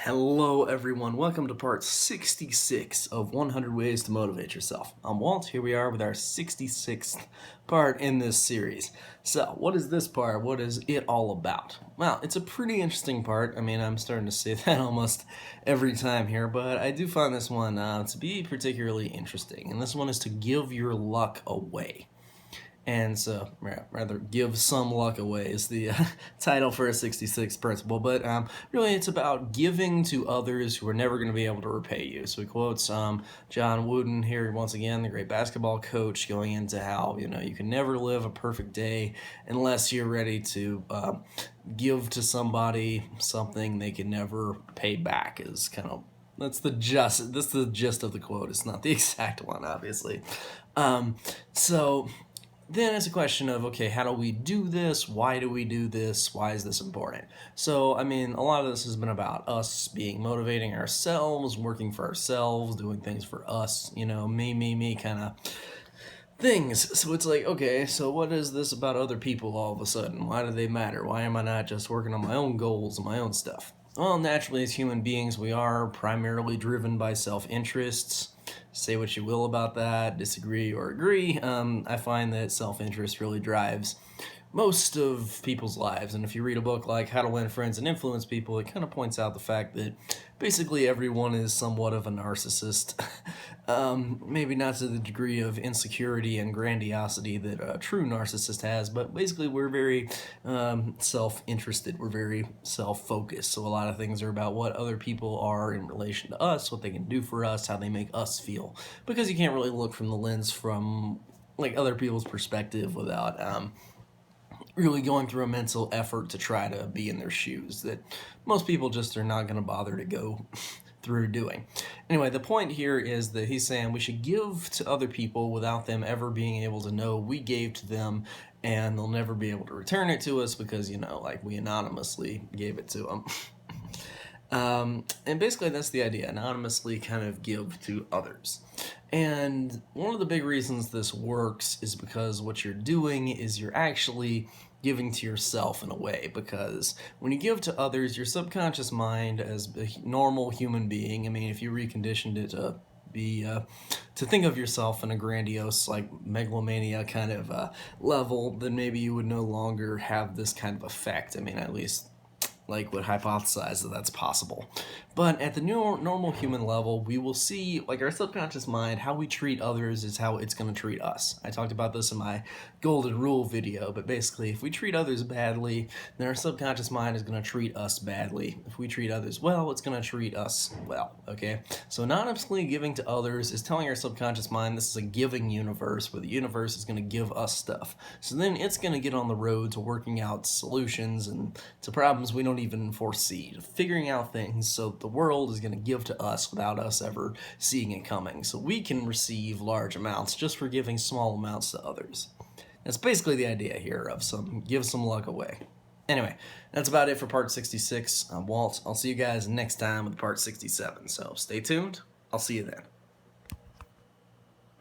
Hello everyone, welcome to part 66 of 100 Ways to Motivate Yourself. I'm Walt, here we are with our 66th part in this series. So, what is this part? What is it all about? Well, it's a pretty interesting part. I'm starting to say that almost every time here, but I do find this one to be particularly interesting. And this one is to give your luck away. And so, rather, give some luck away is the title for a 66 principle. But really, it's about giving to others who are never going to be able to repay you. So he quotes John Wooden here once again, the great basketball coach, going into how you can never live a perfect day unless you're ready to give to somebody something they can never pay back. Is kind of that's the gist of the quote. It's not the exact one, obviously. So. Then it's a question of, okay, how do we do this? Why do we do this? Why is this important? So, a lot of this has been about us motivating ourselves, working for ourselves, doing things for us, me kind of things. So it's like, okay, so what is this about other people all of a sudden? Why do they matter? Why am I not just working on my own goals and my own stuff? Well, naturally, as human beings, we are primarily driven by self-interests. Say what you will about that, disagree or agree. I find that self-interest really drives most of people's lives. And if you read a book like How to Win Friends and Influence People, it kind of points out the fact that basically everyone is somewhat of a narcissist. Maybe not to the degree of insecurity and grandiosity that a true narcissist has, but basically we're very self-interested. We're very self-focused. So a lot of things are about what other people are in relation to us, what they can do for us, how they make us feel. Because you can't really look from the lens from other people's perspective without really going through a mental effort to try to be in their shoes that most people just are not going to bother to go through doing. Anyway, the point here is that he's saying we should give to other people without them ever being able to know we gave to them, and they'll never be able to return it to us because, we anonymously gave it to them. And basically that's the idea, anonymously kind of give to others. And one of the big reasons this works is because what you're doing is you're actually giving to yourself in a way, because when you give to others, your subconscious mind as a normal human being, if you reconditioned it to be to think of yourself in a grandiose megalomania kind of level, then maybe you would no longer have this kind of effect. At least would hypothesize that that's possible. But at the normal human level, we will see, our subconscious mind, how we treat others is how it's going to treat us. I talked about this in my golden rule video, but basically, if we treat others badly, then our subconscious mind is going to treat us badly. If we treat others well, it's going to treat us well, okay? So anonymously giving to others is telling our subconscious mind this is a giving universe, where the universe is going to give us stuff. So then it's going to get on the road to working out solutions and to problems we don't even foresee, to figuring out things so the world is going to give to us without us ever seeing it coming. So we can receive large amounts just for giving small amounts to others. That's basically the idea here of give some luck away. Anyway, that's about it for part 66. I'm Walt. I'll see you guys next time with part 67. So stay tuned. I'll see you then.